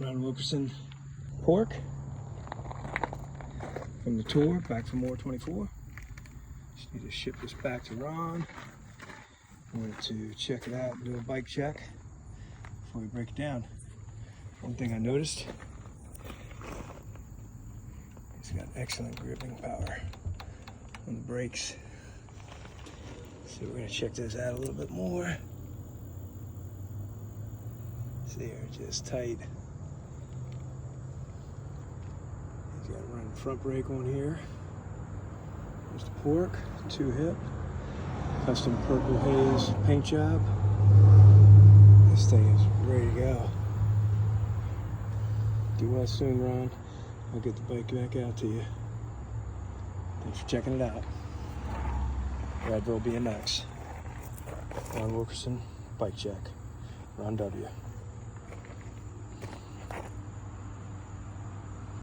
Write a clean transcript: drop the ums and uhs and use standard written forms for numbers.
Ron Wilkerson pork from the tour, back from War 24. Just need to ship this back to Ron. Wanted to check it out and do a bike check before we break it down. One thing I noticed, it's got excellent gripping power on the brakes. So we're going to check this out a little bit more. See, they're just tight. He's got to run the front brake on here. There's the pork, 2-hip, custom purple haze paint job. This thing is ready to go. Do well soon, Ron. I'll get the bike back out to you. Thanks for checking it out. Radville BMX. Ron Wilkerson, bike check. Ron W.